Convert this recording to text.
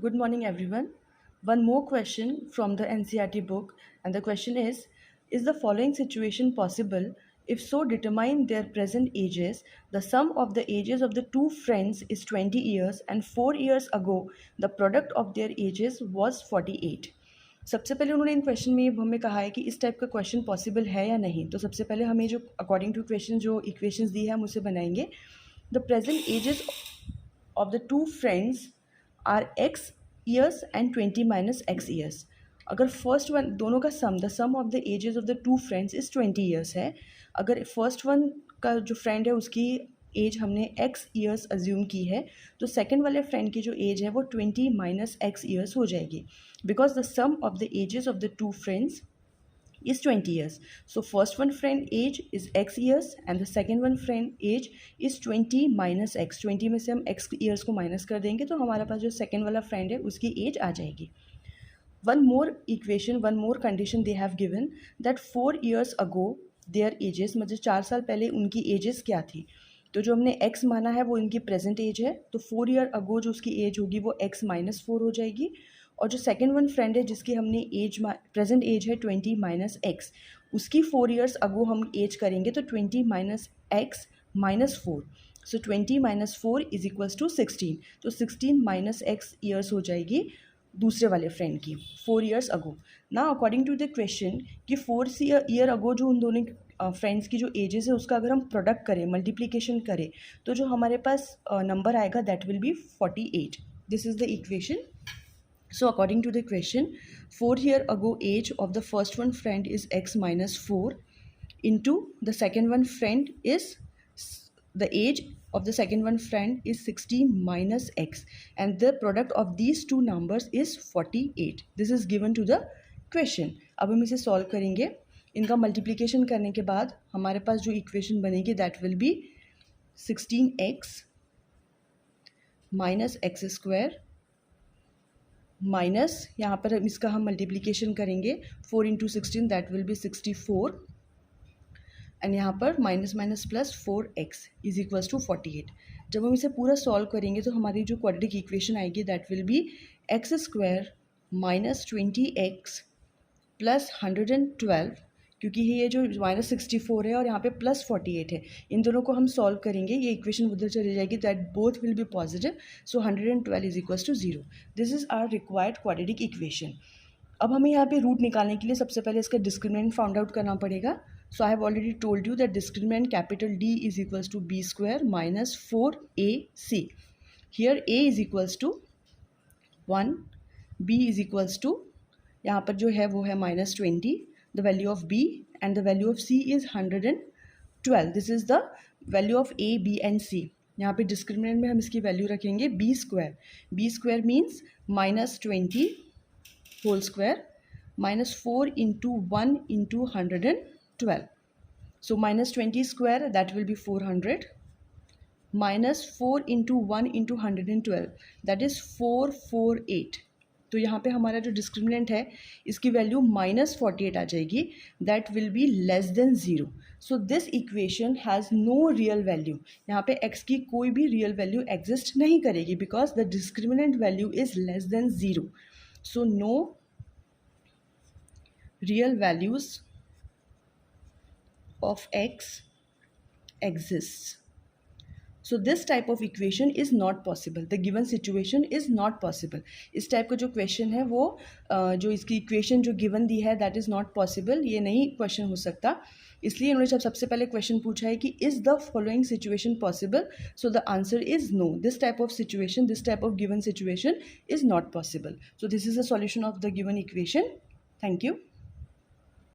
Good morning, everyone. One more question from the NCERT book, and the question is the following situation possible? If so, determine their present ages. The sum of the ages of the two friends is 20 years, and 4 years ago, the product of their ages was 48. सबसे पहले उन्होंने इन question में हमें कहा है कि इस type का क्वेश्चन पॉसिबल है या नहीं. तो सबसे पहले हमें जो अकॉर्डिंग टू क्वेश्चन जो इक्वेशंस दी है हम उसे बनाएंगे. The present ages of the two friends are x years and 20 minus x years. अगर फर्स्ट वन दोनों का sum the sum of the ages of the two friends is 20 years है. अगर फर्स्ट वन का जो फ्रेंड है उसकी as हमने x ईयर्स अज्यूम की है तो सेकंड वाले फ्रेंड की जो एज है वो 20 माइनस x ईयर्स हो जाएगी because the sum of the ages of the two friends is 20 years. So first one friend age is x years and the second one friend age is 20 minus x. 20 में से हम x years को minus कर देंगे तो हमारे पास जो second वाला फ्रेंड है उसकी एज आ जाएगी. One more equation, one more condition they have given that 4 years ago there edges, मतलब 4 साल पहले उनकी एजेस क्या थी. तो जो हमने x माना है वो इनकी प्रेजेंट एज है तो 4 year अगो जो उसकी एज होगी वो x माइनस 4 हो जाएगी. और जो सेकेंड वन फ्रेंड है जिसकी हमने एज प्रेजेंट एज है 20 माइनस एक्स, उसकी 4 years अगो हम एज करेंगे तो 20 minus X minus 4. So 20 minus 4 is equals to 16. तो 16 माइनस एक्स ईयर्स हो जाएगी दूसरे वाले फ्रेंड की 4 years अगो. ना अकॉर्डिंग टू द क्वेश्चन कि 4 year अगो जो उन दोनों फ्रेंड्स की जो एजेस है उसका अगर हम प्रोडक्ट करें, मल्टीप्लीकेशन करें तो जो हमारे पास नंबर आएगा that will B 48. This is the equation. So according to the question, 4 year ago age of the first one friend is x minus 4 into the second one friend is the age of the second one friend is 16 minus x and the product of these two numbers is 48. This is given to the question. अब हम इसे solve करेंगे. इनका multiplication करने के बाद हमारे पास जो इक्वेशन बनेगी that will be 16x minus X square minus यहाँ पर इसका हम मल्टीप्लिकेशन करेंगे 4 into 16 that will be 64 and यहाँ पर minus minus plus 4x is equals to 48. जब हम इसे पूरा सॉल्व करेंगे तो हमारी जो क्वाड्रेटिक इक्वेशन आएगी that will B x square minus 20x plus 112, क्योंकि ये जो माइनस 64 है और यहाँ पे प्लस 48 है, इन दोनों को हम सॉल्व करेंगे ये इक्वेशन उधर चली जाएगी that both will be positive. So 112 is equals to 0. This is our required quadratic equation. अब हमें यहाँ पे रूट निकालने के लिए सबसे पहले इसका डिस्क्रिमिनेंट फाउंड आउट करना पड़ेगा. So I have already told you that discriminant capital D is equals to B square minus 4ac. Here a is equals to 1, b is equals to यहाँ पर जो है वो है minus 20, the value of b and the value of c is 112. This is the value of a, b and c. यहाँ पे discriminant में हम इसकी वैल्यू रखेंगे b square. b square means minus 20 whole square minus 4 into 1 into 112. So minus 20 square that will be 400 minus 4 into 1 into 112 that is 448. तो यहाँ पे हमारा जो डिस्क्रिमिनेंट है इसकी वैल्यू माइनस 48 आ जाएगी that will be less than 0. So this equation has no real value. यहाँ पे x की कोई भी रियल वैल्यू एग्जिस्ट नहीं करेगी because the discriminant value is less than 0. So no real values of x exists. So this type of equation is not possible. The given situation is not possible. इस type का जो question है वो जो इसकी equation जो given the है that is not possible, ये नहीं क्वेश्चन हो सकता. इसलिए उन्होंने जब सबसे पहले क्वेश्चन पूछा है कि is the following situation possible, so the answer is no. This type of situation, this type of given situation is not possible. So this is the solution of the given equation. Thank you.